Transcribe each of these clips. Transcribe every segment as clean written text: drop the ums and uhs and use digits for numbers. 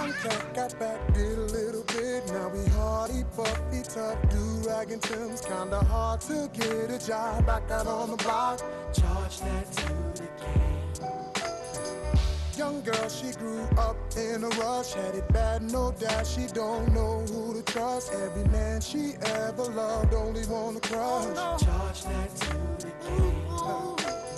Young cat got back, did a little bit. Now we hardy, puffy, tough, do-rag and Tim's. Kinda hard to get a job back out on the block. Charge that to the game. Young girl, she grew up in a rush. Had it bad, no doubt. She don't know who to trust. Every man she ever loved only wanna crush. Charge that to the game.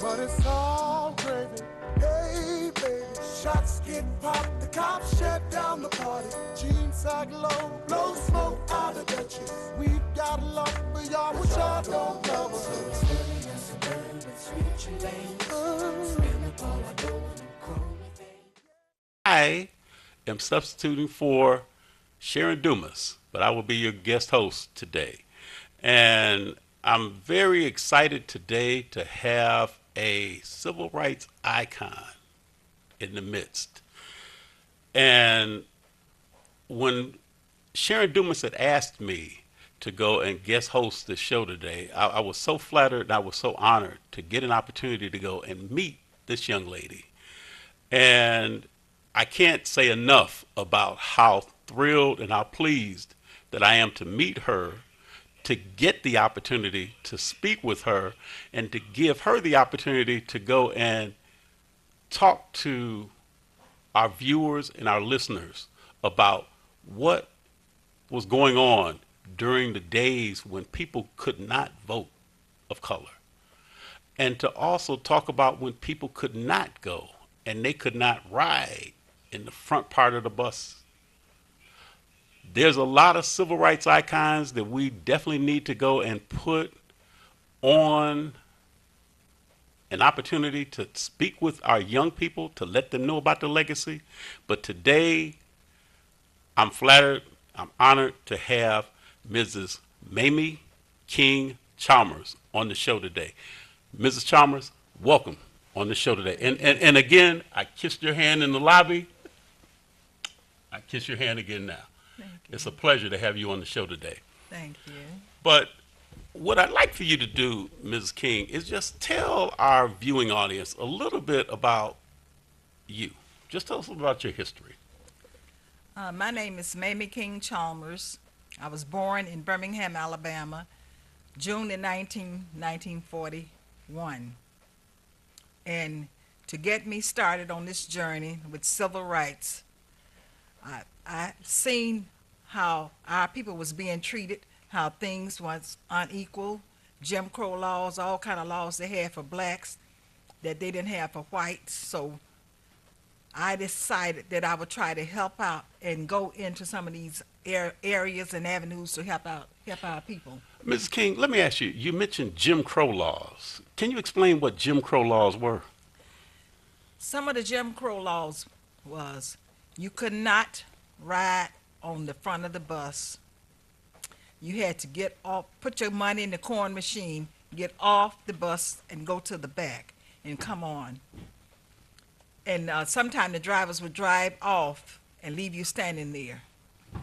But it's all gravy. Hey, baby. Shots get popped, the cops shut down the party. Jeans sag low, blow smoke out of the chest. We've got a love for y'all, which y'all don't love us. So it's really us and burn, switch your lanes. Spin the ball, I go and chrome. I am substituting for Sharon Dumas, but I will be your guest host today. And I'm very excited today to have a civil rights icon in the midst. And when Sharon Dumas had asked me to go and guest host the show today, I was so flattered and I was so honored to get an opportunity to go and meet this young lady. And I can't say enough about how thrilled and how pleased that I am to meet her, to get the opportunity to speak with her, and to give her the opportunity to go and talk to our viewers and our listeners about what was going on during the days when people could not vote of color. And to also talk about when people could not go and they could not ride in the front part of the bus. There's a lot of civil rights icons that we definitely need to go and put on an opportunity to speak with our young people, to let them know about the legacy. But today, I'm flattered, I'm honored to have Mrs. Mamie King Chalmers on the show today. Mrs. Chalmers, welcome on the show today. And again, I kissed your hand in the lobby. I kiss your hand again now. Thank you. It's a pleasure to have you on the show today. Thank you. But what I'd like for you to do, Mrs. King, is just tell our viewing audience a little bit about you. Just tell us about your history. My name is Mamie King Chalmers. I was born in Birmingham, Alabama, June the 1941. And to get me started on this journey with civil rights, I seen how our people was being treated, how things was unequal, Jim Crow laws, all kind of laws they had for blacks that they didn't have for whites. So I decided that I would try to help out and go into some of these areas and avenues to help our people. Mrs. King, let me ask you, you mentioned Jim Crow laws. Can you explain what Jim Crow laws were? Some of the Jim Crow laws was you could not ride on the front of the bus. You had to get off, put your money in the coin machine, get off the bus and go to the back and come on. And sometimes the drivers would drive off and leave you standing there.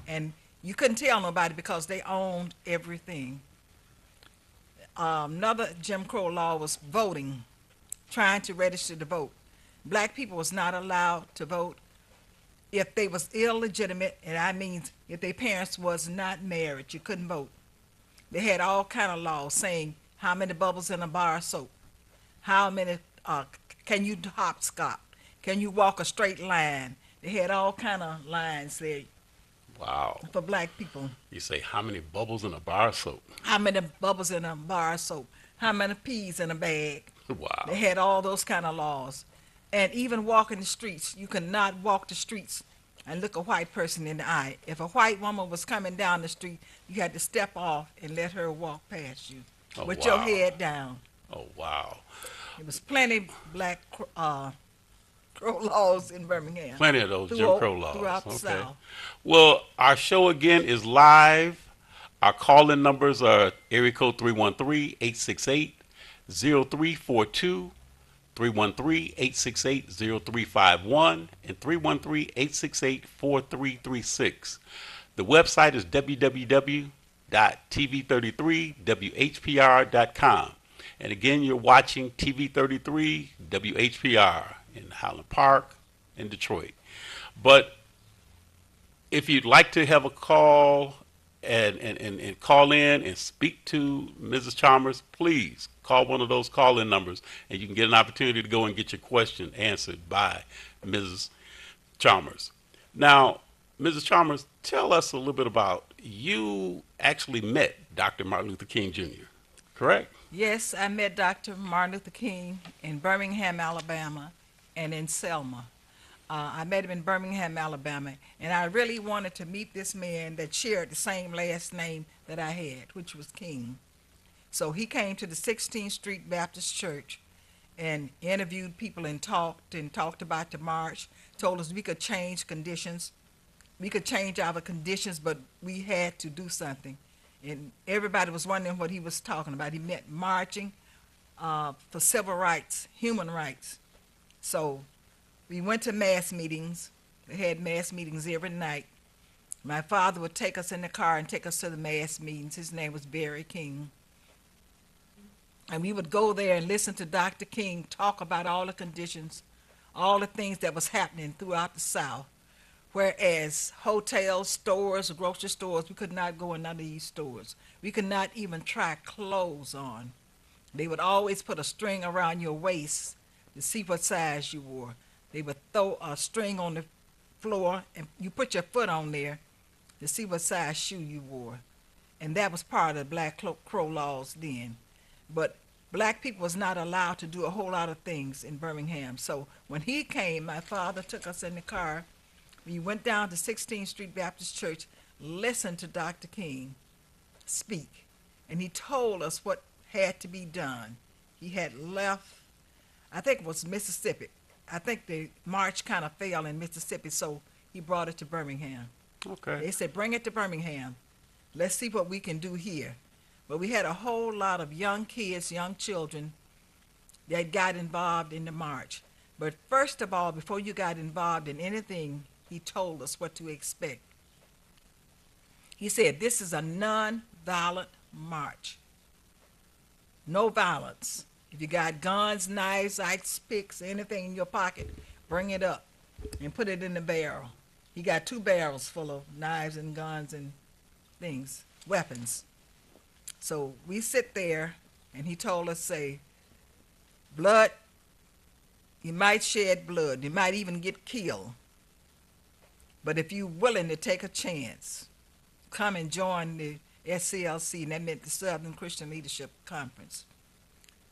And you couldn't tell nobody because they owned everything. Another Jim Crow law was voting, trying to register to vote. Black people was not allowed to vote if they was illegitimate, and I mean if their parents was not married, you couldn't vote. They had all kind of laws saying how many bubbles in a bar of soap, how many, can you hopscotch, can you walk a straight line. They had all kind of lines there. Wow. For black people. You say how many bubbles in a bar of soap? How many bubbles in a bar of soap, how many peas in a bag. Wow. They had all those kind of laws. And even walking the streets, you could not walk the streets and look a white person in the eye. If a white woman was coming down the street, you had to step off and let her walk past you with your head down. Oh, wow. There was plenty black crow laws in Birmingham. Plenty of those Jim Crow laws. Throughout the South. Well, our show again is live. Our call-in numbers are area code 313-868-0342. 313-868-0351 and 313-868-4336. The website is www.tv33whpr.com. And again, you're watching TV33 WHPR in Highland Park in Detroit. But if you'd like to have a call and call in and speak to Mrs. Chalmers, please call one of those call-in numbers, and you can get an opportunity to go and get your question answered by Mrs. Chalmers. Now, Mrs. Chalmers, tell us a little bit about you actually met Dr. Martin Luther King Jr., correct? Yes, I met Dr. Martin Luther King in Birmingham, Alabama, and in Selma. I met him in Birmingham, Alabama, and I really wanted to meet this man that shared the same last name that I had, which was King. So he came to the 16th Street Baptist Church and interviewed people and talked about the march, told us we could change conditions. We could change our conditions, but we had to do something. And everybody was wondering what he was talking about. He meant marching for civil rights, human rights. So we went to mass meetings. We had mass meetings every night. My father would take us in the car and take us to the mass meetings. His name was Barry King. And we would go there and listen to Dr. King talk about all the conditions, all the things that was happening throughout the South. Whereas hotels, stores, grocery stores, we could not go in none of these stores. We could not even try clothes on. They would always put a string around your waist to see what size you wore. They would throw a string on the floor, and you put your foot on there to see what size shoe you wore. And that was part of the Black Crow laws then. But black people was not allowed to do a whole lot of things in Birmingham. So when he came, my father took us in the car. We went down to 16th Street Baptist Church, listened to Dr. King speak, and he told us what had to be done. He had left, I think it was Mississippi. I think the march kind of failed in Mississippi, so he brought it to Birmingham. Okay. They said, bring it to Birmingham. Let's see what we can do here. But we had a whole lot of young kids, young children that got involved in the march. But first of all, before you got involved in anything, he told us what to expect. He said, this is a non-violent march. No violence. If you got guns, knives, ice picks, anything in your pocket, bring it up and put it in the barrel. He got 2 barrels full of knives and guns and things, weapons. So we sit there, and he told us, say, blood, you might shed blood. You might even get killed. But if you're willing to take a chance, come and join the SCLC, and that meant the Southern Christian Leadership Conference.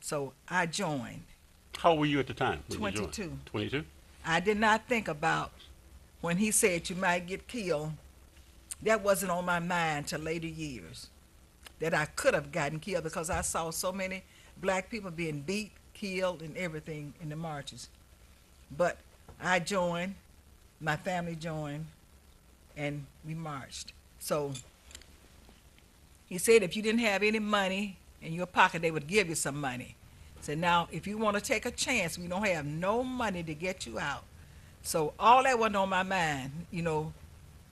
So I joined. How old were you at the time? when you joined? 22. 22? I did not think about when he said you might get killed. That wasn't on my mind till later years, that I could have gotten killed, because I saw so many black people being beat, killed, and everything in the marches. But I joined, my family joined, and we marched. So he said if you didn't have any money in your pocket, they would give you some money. He said, now, if you want to take a chance, we don't have no money to get you out. So all that wasn't on my mind,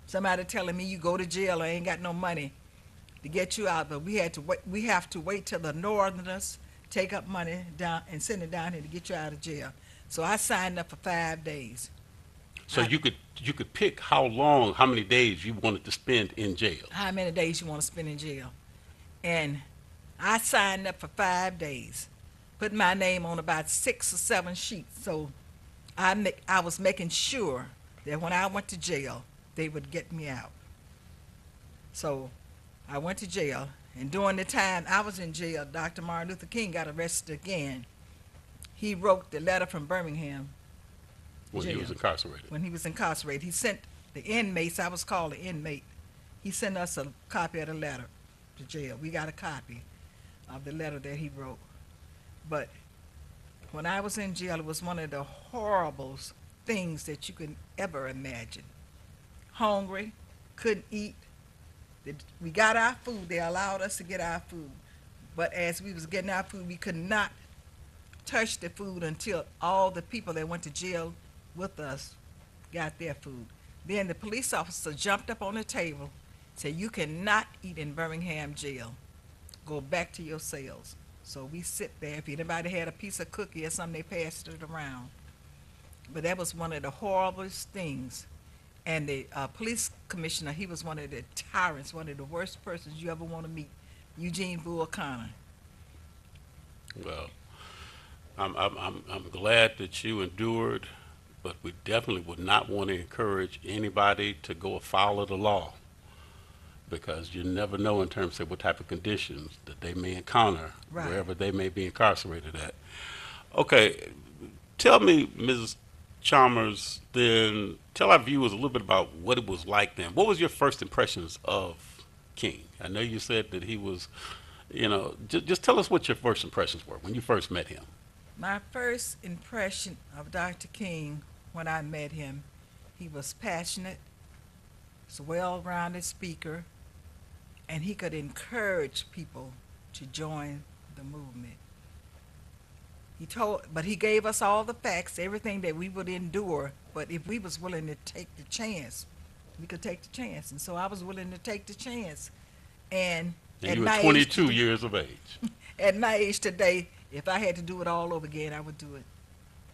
somebody telling me you go to jail, I ain't got no money to get you out. But we have to wait till the Northerners take up money down and send it down here to get you out of jail. So I signed up for 5 days. So you could pick how many days you wanted to spend in jail. How many days you want to spend in jail. And I signed up for 5 days, put my name on about 6 or 7 sheets. So I was making sure that when I went to jail, they would get me out. So I went to jail, and during the time I was in jail, Dr. Martin Luther King got arrested again. He wrote the letter from Birmingham When he jail. was incarcerated. When he was incarcerated, he sent the inmates, I was called an inmate, he sent us a copy of the letter to jail. We got a copy of the letter that he wrote. But when I was in jail, it was one of the horrible things that you could ever imagine. Hungry, couldn't eat. We got our food. They allowed us to get our food. But as we was getting our food, we could not touch the food until all the people that went to jail with us got their food. Then the police officer jumped up on the table, said, you cannot eat in Birmingham jail. Go back to your cells. So we sit there. If anybody had a piece of cookie or something, they passed it around. But that was one of the horriblest things. And the police commissioner, he was one of the tyrants, one of the worst persons you ever want to meet, Eugene Bull Connor. Well, I'm glad that you endured, but we definitely would not want to encourage anybody to go afoul of the law because you never know in terms of what type of conditions that they may encounter Right. wherever they may be incarcerated at. Okay, tell me, Mrs. Chalmers, then tell our viewers a little bit about what it was like then. What was your first impressions of King? I know you said that he was, just tell us what your first impressions were when you first met him. My first impression of Dr. King when I met him, he was passionate, was a well-rounded speaker, and he could encourage people to join the movement. But he gave us all the facts, everything that we would endure. But if we was willing to take the chance, we could take the chance. And so I was willing to take the chance. And And at you were my 22 age, years of age. at my age today, if I had to do it all over again, I would do it.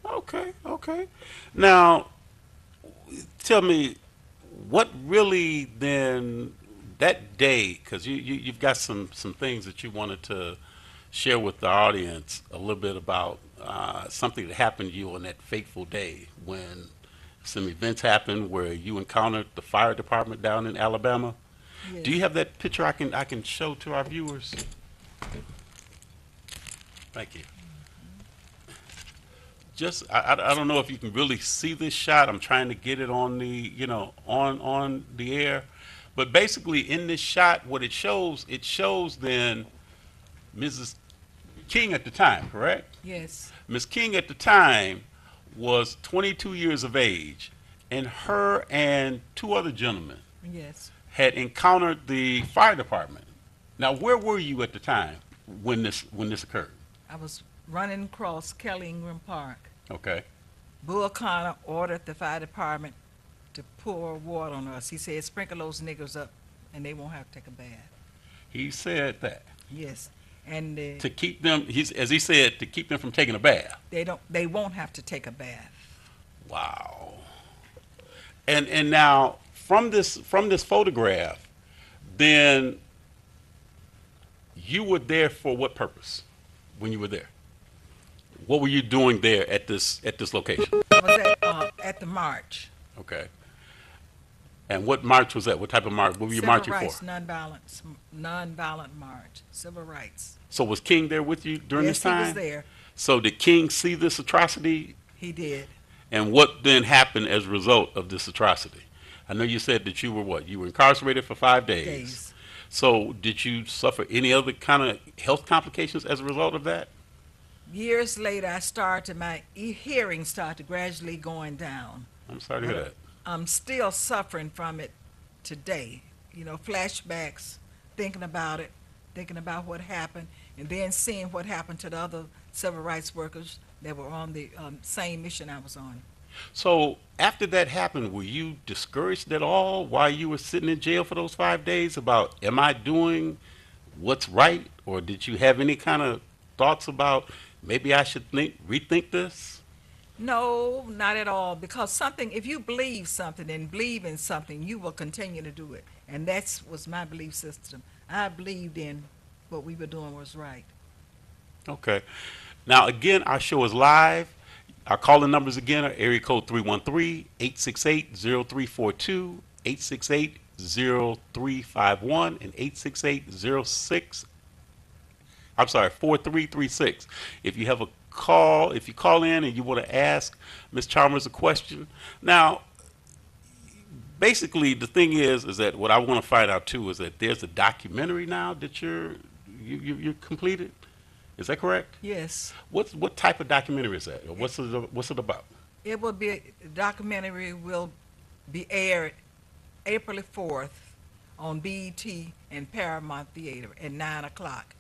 Okay, okay. Now, tell me, what really then that day? Because you've got some things that you wanted to share with the audience a little bit about something that happened to you on that fateful day when some events happened where you encountered the fire department down in Alabama. Yes. Do you have that picture I can show to our viewers? Thank you. Just I don't know if you can really see this shot. I'm trying to get it on the on the air, but basically in this shot, what it shows then Mrs. King at the time, correct? Yes. Miss King at the time was 22 years of age, and her and two other gentlemen Yes. had encountered the fire department. Now, where were you at the time when this occurred? I was running across Kelly Ingram Park. Okay. Bull Connor ordered the fire department to pour water on us. He said, sprinkle those niggers up and they won't have to take a bath. He said that Yes. And to keep them, as he said, to keep them from taking a bath. they won't have to take a bath. Wow. And now from this photograph, then you were there for what purpose when you were there? What were you doing there at this location? I was at the march. Okay. And what march was that? What type of march? What were you marching Civil rights, for? nonviolent march. Civil rights. So was King there with you during Yes, this time? he was there. So did King see this atrocity? He did. And what then happened as a result of this atrocity? I know you said that you were what? You were incarcerated for 5 days. Days. So did you suffer any other kind of health complications as a result of that? Years later, my hearing started gradually going down. I'm sorry to hear that. I'm still suffering from it today. Flashbacks, thinking about it, thinking about what happened, and then seeing what happened to the other civil rights workers that were on the same mission I was on. So after that happened, were you discouraged at all while you were sitting in jail for those 5 days about, am I doing what's right? Or did you have any kind of thoughts about maybe I should rethink this? No, not at all. Because if you believe something and believe in something, you will continue to do it. And that was my belief system. I believed in what we were doing was right. Okay. Now, again, our show is live. Our calling numbers again are area code 313-868-0342, 868-0351, and 4336. If you call in and you want to ask Ms. Chalmers a question. Now, basically, the thing is that what I want to find out too is that there's a documentary now that you're completed. Is that correct? Yes. What type of documentary is that? Or what's it about? The documentary will be aired April 4th on BET and Paramount Theater at 9 o'clock.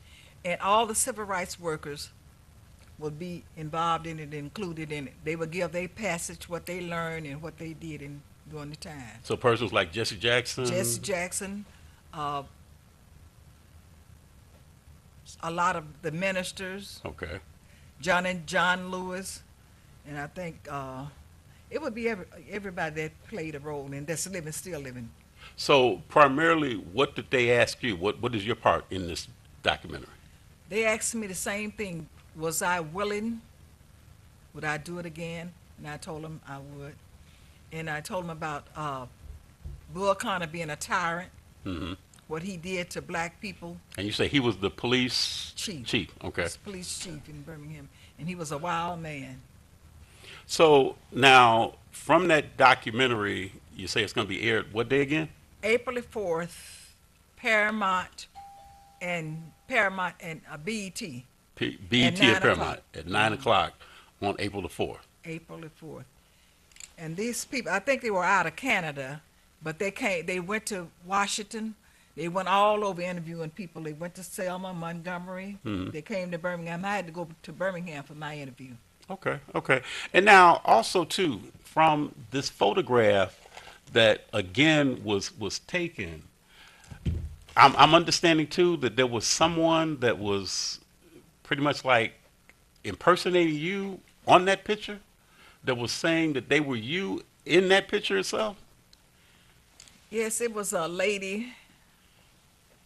And all the civil rights workers will be involved in it, included in it. They will give their passage, what they learned and what they did during the time. So persons like Jesse Jackson? Jesse Jackson, a lot of the ministers, Okay. John Lewis, and I think It would be everybody that played a role and that's living, still living. So primarily, what did they ask you? What is your part in this documentary? They asked me the same thing. Was I willing? Would I do it again? And I told them I would. And I told them about Bull Connor being a tyrant, Hmm. what he did to black people. And you say he was the police Chief. chief. Okay. Was police chief in Birmingham. And he was a wild man. So now, from that documentary, you say it's going to be aired what day again? April the 4th, Paramount and BET. BET At at 9 Paramount o'clock. at 9 o'clock on April the 4th. April the 4th. And these people, I think they were out of Canada, but they went to Washington. They went all over interviewing people. They went to Selma, Montgomery. Mhm. They came to Birmingham. I had to go to Birmingham for my interview. Okay, okay. And now, also too, from this photograph that again was taken, I'm understanding too that there was someone that was pretty much like impersonating you on that picture, that was saying that they were you in that picture itself. Yes, it was a lady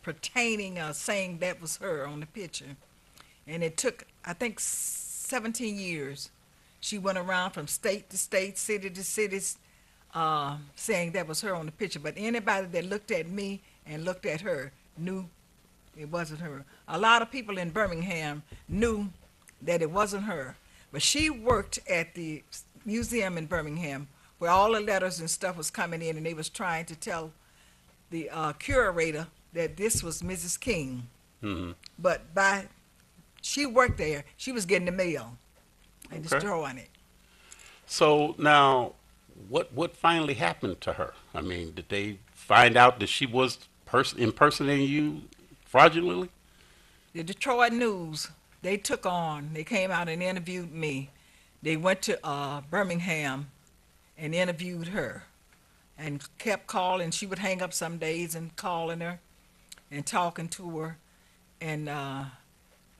pertaining, saying that was her on the picture. And it took, I think, 17 years. She went around from state to state, city to city, saying that was her on the picture. But anybody that looked at me and looked at her knew it wasn't her. A lot of people in Birmingham knew that it wasn't her. But she worked at the museum in Birmingham where all the letters and stuff was coming in, and they was trying to tell the curator that this was Mrs. King. Hmm. But she worked there, she was getting the mail and Okay. destroying it. So now, what finally happened to her? I mean, did they find out that she was impersonating you fraudulently? The Detroit News, they came out and interviewed me. They went to Birmingham and interviewed her and kept calling. She would hang up some days and calling her and talking to her. And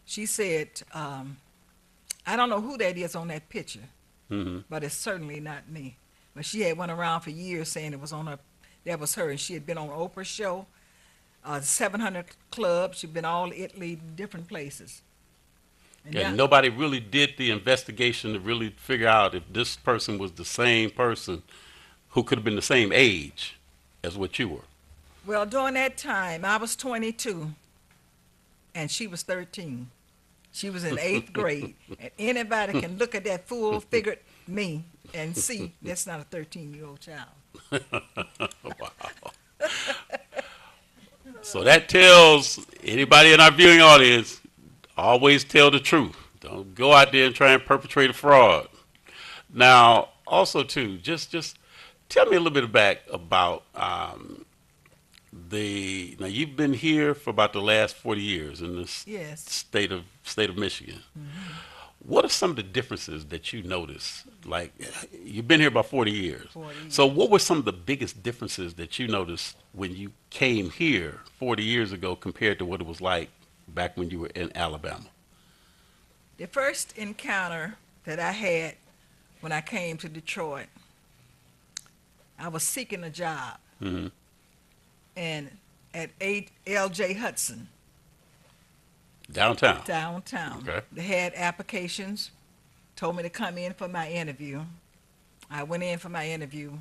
she said, I don't know who that is on that picture, Hmm. but it's certainly not me. But she had went around for years saying it was on her, that was her. And she had been on Oprah's show, 700 Club. She'd been all Italy, different places. And And now- nobody really did the investigation to really figure out if this person was the same person who could have been the same age as what you were. Well, during that time, I was 22, and she was 13. She was in 8th grade. And anybody can look at that full-figured me and see that's not a 13-year-old child. Wow. So that tells anybody in our viewing audience, always tell the truth. Don't go out there and try and perpetrate a fraud. Now, also too, just tell me a little bit back about now you've been here for about the last 40 years in this Yes. state of Michigan. What are some of the differences that you notice? Like, you've been here about 40 years. 40 years. So what were some of the biggest differences that you noticed when you came here 40 years ago compared to what it was like back when you were in Alabama? The first encounter that I had when I came to Detroit, I was seeking a job, Hmm. and at L.J. Hudson, Downtown. downtown. Okay. They had applications, told me to come in for my interview. I went in for my interview.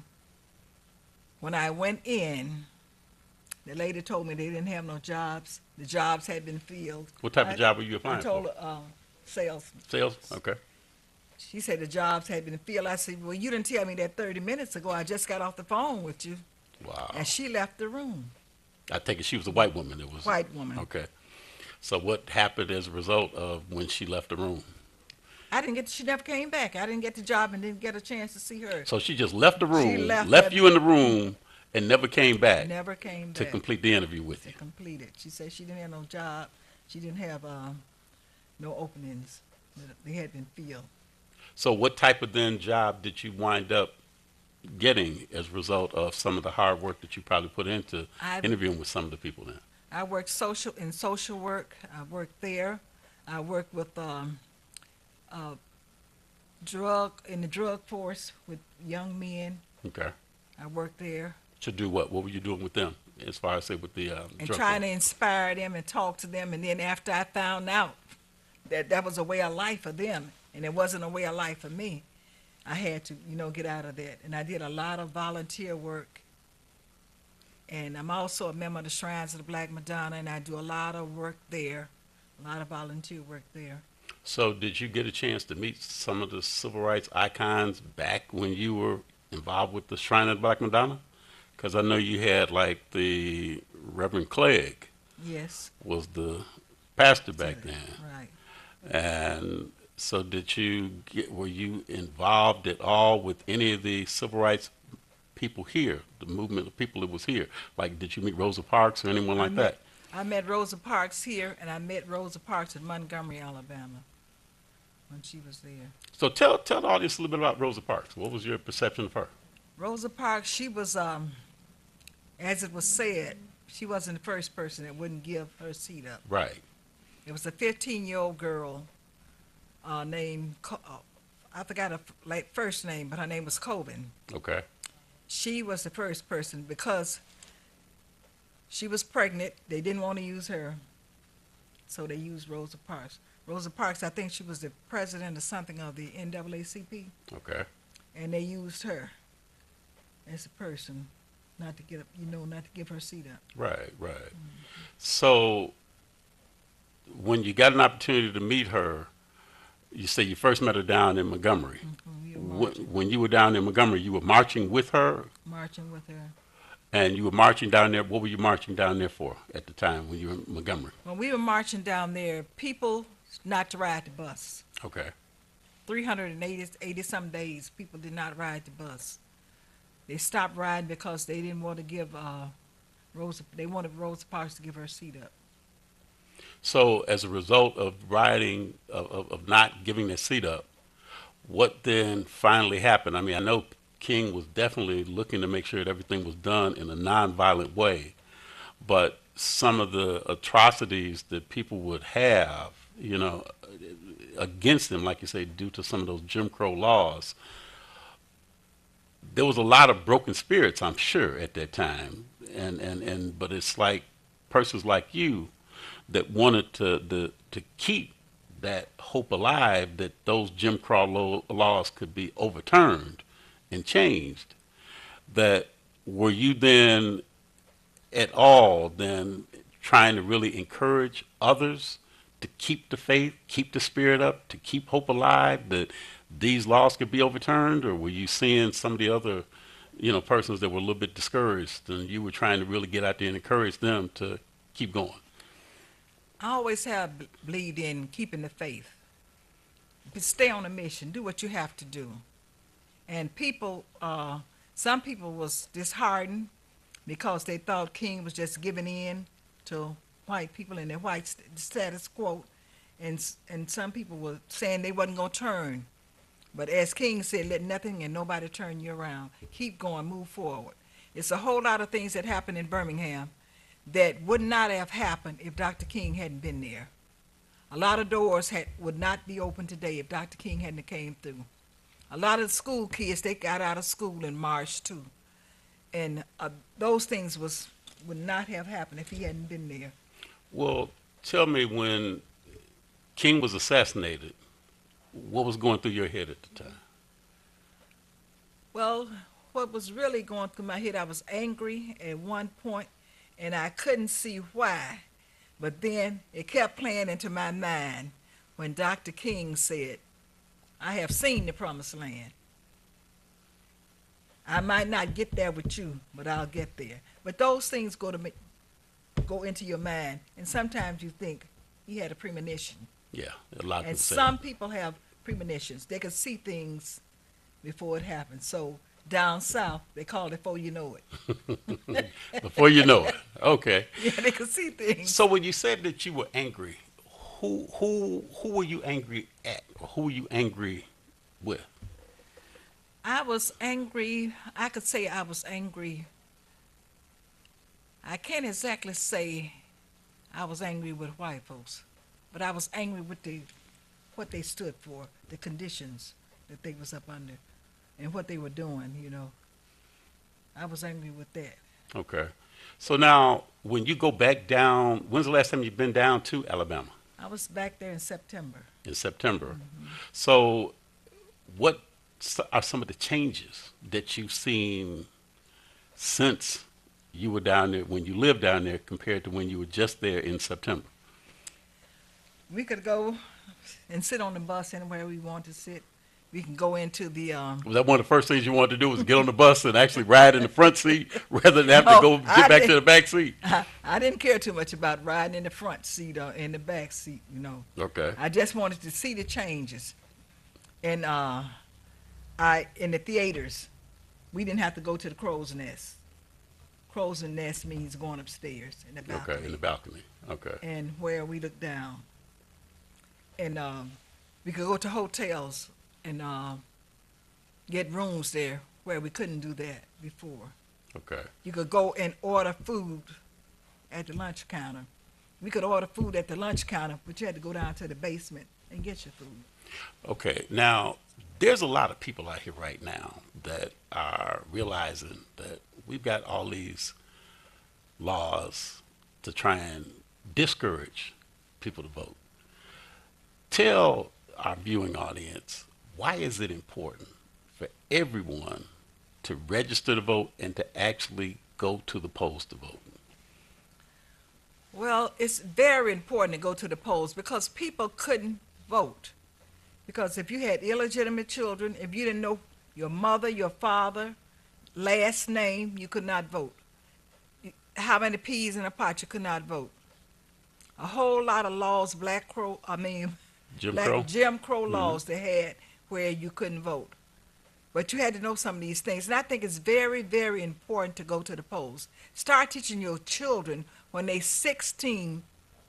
When I went in, the lady told me they didn't have no jobs. The jobs had been filled. What type of job were you I applying told for? her, sales. Sales? Okay. She said the jobs had been filled. I said, well, you didn't tell me that 30 minutes ago. I just got off the phone with you. Wow. And she left the room. I take it she was a white woman. It was White woman. Okay. So what happened as a result of when she left the room? She never came back. I didn't get the job and didn't get a chance to see her. So she just left the room, left left that- you in the room, and never came back Never came to back complete the interview with to you. complete it. She said she didn't have no job. She didn't have no openings. They had been filled. So what type of then job did you wind up getting as a result of some of the hard work that you probably put into interviewing with some of the people then? I worked in social work. I worked there. I worked with in the drug force with young men. Okay. I worked there To do what? What were you doing with them, as far as say with the and drug trying court? to inspire them and talk to them. And then after I found out that that was a way of life for them and it wasn't a way of life for me, I had to, get out of that. And I did a lot of volunteer work. And I'm also a member of the Shrines of the Black Madonna, and I do a lot of work there, a lot of volunteer work there. So, did you get a chance to meet some of the civil rights icons back when you were involved with the Shrine of the Black Madonna? Because I know you had like the Reverend Clegg Yes. was the pastor So back then, right. and so were you involved at all with any of the civil rights people here, the movement of people that was here? Like, did you meet Rosa Parks or anyone I like that? met I met Rosa Parks here, and I met Rosa Parks in Montgomery, Alabama, when she was there. So tell the audience a little bit about Rosa Parks. What was your perception of her? Rosa Parks, she was, as it was said, she wasn't the first person that wouldn't give her seat up. Right. It was a 15-year-old girl named, I forgot her first name, but her name was Coben. Okay. She was the first person because she was pregnant. They didn't want to use her, so they used Rosa Parks. Rosa Parks, I think she was the president or something of the NAACP, Okay. and they used her as a person, not to get up, not to give her seat up. Right. Right. So when you got an opportunity to meet her, you say you first met her down in Montgomery. We were When you were down in Montgomery, you were marching with her, marching with her. and you were marching down there. What were you marching down there for at the time when you were in Montgomery? When we were marching down there, people not to ride the bus. Okay. 380 some days, people did not ride the bus. They stopped riding because they didn't want to give they wanted Rosa Parks to give her seat up. So as a result of riding, of not giving their seat up, what then finally happened? I mean, I know King was definitely looking to make sure that everything was done in a nonviolent way, but some of the atrocities that people would have, against them, like you say, due to some of those Jim Crow laws, there was a lot of broken spirits, I'm sure, at that time. But it's like persons like you that wanted to keep that hope alive that those Jim Crow laws could be overturned and changed. That were you then at all then trying to really encourage others to keep the faith, keep the spirit up, to keep hope alive, that these laws could be overturned? Or were you seeing some of the other, persons that were a little bit discouraged and you were trying to really get out there and encourage them to keep going? I always have believed in keeping the faith. But stay on a mission. Do what you have to do. And people, some people was disheartened because they thought King was just giving in to white people and their white status quo. And some people were saying they wasn't going to turn. But as King said, let nothing and nobody turn you around. Keep going, move forward. It's a whole lot of things that happened in Birmingham that would not have happened if Dr. King hadn't been there. A lot of doors would not be open today if Dr. King hadn't came through. A lot of the school kids, they got out of school in March too. And those things would not have happened if he hadn't been there. Well, tell me, when King was assassinated, what was going through your head at the time? Well, what was really going through my head, I was angry at one point, and I couldn't see why. But then it kept playing into my mind when Dr. King said, I have seen the promised land. I might not get there with you, but I'll get there. But those things go into your mind, and sometimes you think he had a premonition. Yeah, a lot of And people say some people have premonitions. They can see things before it happens. So down south, they call it before you know it. before you know it. Okay. Yeah, they can see things. So when you said that you were angry, who were you angry at, or who were you angry with? I was angry. I could say I was angry. I can't exactly say I was angry with white folks, but I was angry with what they stood for, the conditions that they was up under and what they were doing, you know. I was angry with that. Okay. So now, when you go back down, when's the last time you've been down to Alabama? I was back there in September. In September. So, what are some of the changes that you've seen since you were down there, when you lived down there, compared to when you were just there in September? We could go and sit on the bus anywhere we want to sit. We can go into the Was that one of the first things you wanted to do, was get on the bus and actually ride in the front seat rather than have to go get back to the back seat? I didn't care too much about riding in the front seat or in the back seat, you know. Okay. I just wanted to see the changes. And in the theaters, we didn't have to go to the crow's nest. Crow's nest means going upstairs in the balcony. Okay, in the balcony. Okay. And where we look down. And we could go to hotels and get rooms there where we couldn't do that before. Okay. You could go and order food at the lunch counter. We could order food at the lunch counter, but you had to go down to the basement and get your food. Okay. Now, there's a lot of people out here right now that are realizing that we've got all these laws to try and discourage people to vote. Tell our viewing audience, why is it important for everyone to register to vote and to actually go to the polls to vote? Well, it's very important to go to the polls because people couldn't vote. Because if you had illegitimate children, if you didn't know your mother, your father, last name, you could not vote. How many peas in a pot, you could not vote. A whole lot of laws, Jim Crow laws they had where you couldn't vote. But you had to know some of these things. And I think it's very, very important to go to the polls. Start teaching your children when they're 16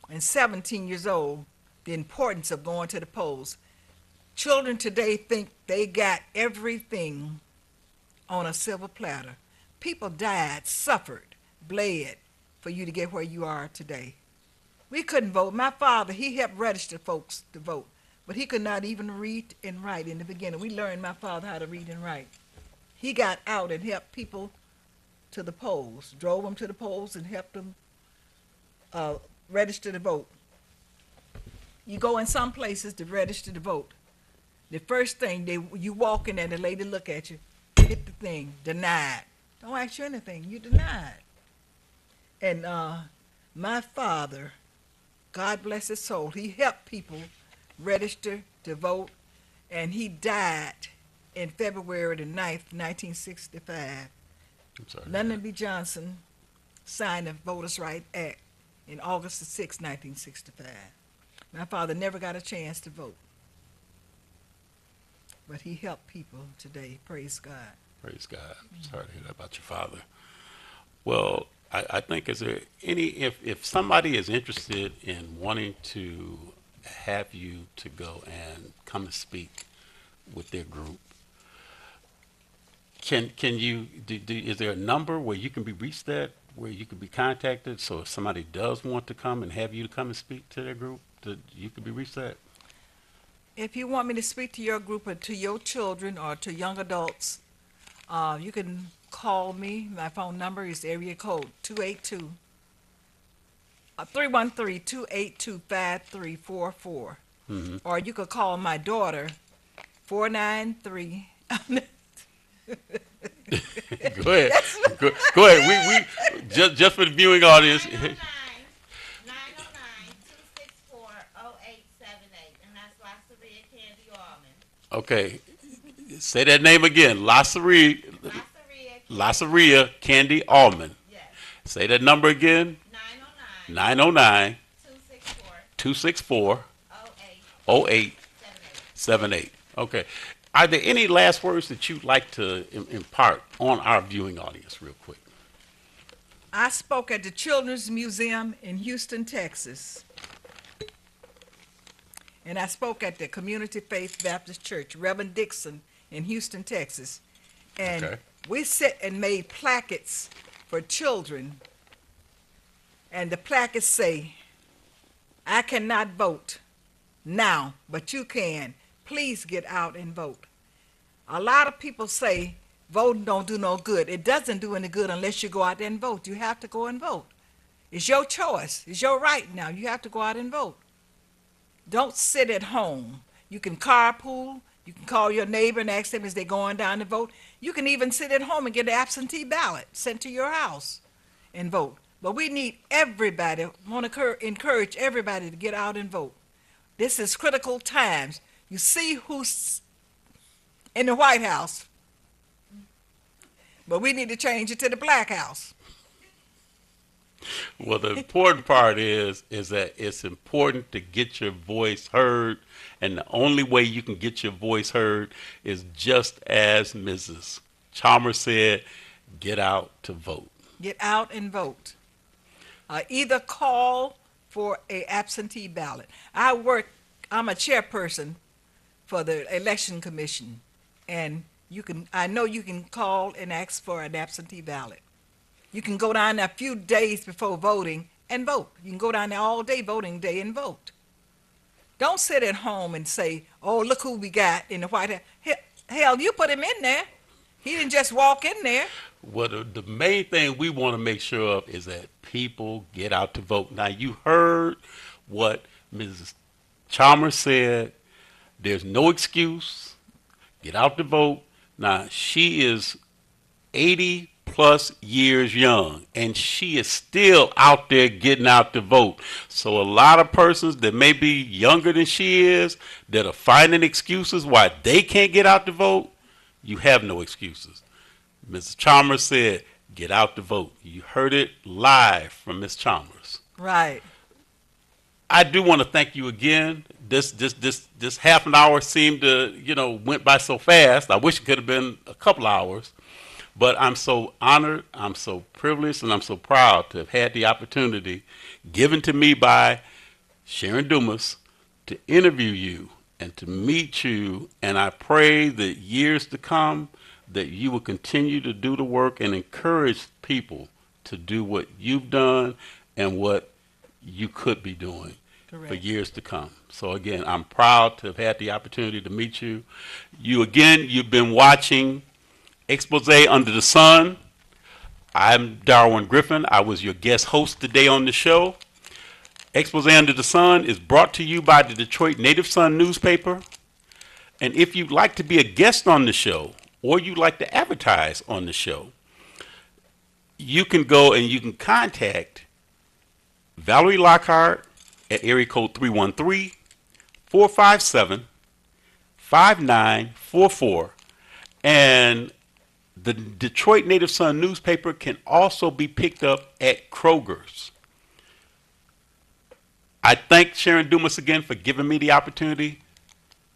and 17 years old the importance of going to the polls. Children today think they got everything on a silver platter. People died, suffered, bled for you to get where you are today. We couldn't vote. My father, he helped register folks to vote, but he could not even read and write in the beginning. We learned my father how to read and write. He got out and helped people to the polls, drove them to the polls and helped them register to vote. You go in some places to register to vote. The first thing, you walk in there, the lady look at you, hit the thing, denied. Don't ask you anything, you denied. And my father, God bless his soul, he helped people register to vote, and he died in February the 9th, 1965. I'm sorry. Lyndon B. Johnson signed the Voters' Rights Act in August the 6th, 1965. My father never got a chance to vote, but he helped people today. Praise God. Praise God. Sorry to hear that about your father. Well, I think if somebody is interested in wanting to have you to go and come and speak with their group, can you is there a number where you can be reached at, where you can be contacted, so if somebody does want to come and have you to come and speak to their group, that you can be reached at? If you want me to speak to your group or to your children or to young adults, you can call me. My phone number is area code 313-282-5344. Mm-hmm. Or you could call my daughter, 493. Go ahead. Go ahead. We just for the viewing audience. 909-264-0878, and that's Lasseria Candy Almond. Okay. Say that name again. Lasseria Candy Almond. Yes. Say that number again. 909 264 0878. Okay. Are there any last words that you'd like to impart on our viewing audience real quick? I spoke at the Children's Museum in Houston, Texas. And I spoke at the Community Faith Baptist Church, Reverend Dixon, in Houston, Texas. And Okay. we sit and made plackets for children. And the plackets say, I cannot vote now, but you can. Please get out and vote. A lot of people say voting don't do no good. It doesn't do any good unless you go out there and vote. You have to go and vote. It's your choice. It's your right now. You have to go out and vote. Don't sit at home. You can carpool. You can call your neighbor and ask them if they're going down to vote. You can even sit at home and get an absentee ballot sent to your house and vote. But we need everybody, want to encourage everybody to get out and vote. This is critical times. You see who's in the White House, but we need to change it to the Black House. Well, the important part is that it's important to get your voice heard, and the only way you can get your voice heard is just as Mrs. Chalmers said, get out to vote. Get out and vote. Either call for a absentee ballot. I'm a chairperson for the election commission, and I know you can call and ask for an absentee ballot. You can go down there a few days before voting and vote. You can go down there all day voting day and vote. Don't sit at home and say, oh, look who we got in the White House. Hell, you put him in there. He didn't just walk in there. Well, the main thing we want to make sure of is that people get out to vote. Now, you heard what Mrs. Chalmers said. There's no excuse. Get out to vote. Now, she is 80 plus years young, and she is still out there getting out to vote. So a lot of persons that may be younger than she is that are finding excuses why they can't get out to vote, you have no excuses. Mrs. Chalmers said, get out to vote. You heard it live from Ms. Chalmers. Right. I do want to thank you again. This half an hour seemed to, went by so fast. I wish it could have been a couple hours. But I'm so honored, I'm so privileged, and I'm so proud to have had the opportunity given to me by Sharon Dumas to interview you and to meet you. And I pray that years to come that you will continue to do the work and encourage people to do what you've done and what you could be doing. Correct. For years to come. So again, I'm proud to have had the opportunity to meet you. You've been watching Expose Under the Sun. I'm Darwin Griffin. I was your guest host today on the show. Expose Under the Sun is brought to you by the Detroit Native Sun newspaper. And if you'd like to be a guest on the show or you'd like to advertise on the show, you can go and you can contact Valerie Lockhart at area code 313-457-5944. And the Detroit Native Sun newspaper can also be picked up at Kroger's. I thank Sharon Dumas again for giving me the opportunity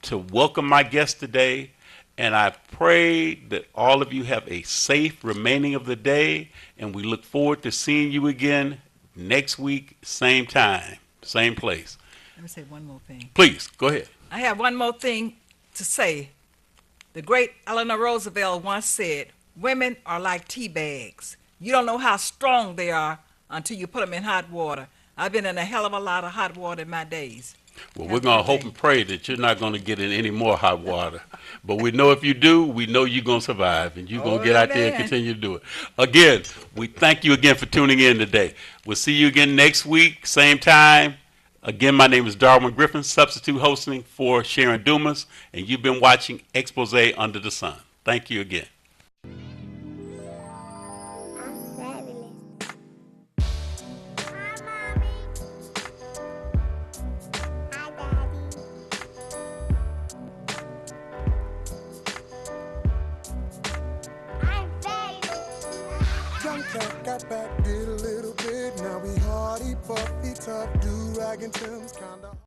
to welcome my guest today, and I pray that all of you have a safe remaining of the day, and we look forward to seeing you again next week, same time, same place. Let me say one more thing. Please, go ahead. I have one more thing to say. The great Eleanor Roosevelt once said, women are like tea bags. You don't know how strong they are until you put them in hot water. I've been in a hell of a lot of hot water in my days. Well, we're going to hope and pray that you're not going to get in any more hot water. But we know if you do, we know you're going to survive, and you're going to get out there and continue to do it. Again, we thank you again for tuning in today. We'll see you again next week, same time. Again, my name is Darwin Griffin, substitute hosting for Sharon Dumas, and you've been watching Expose Under the Sun. Thank you again. Young cat got back, did a little bit. Now we hardy, puffy, tough, do-rag and Tim's kinda.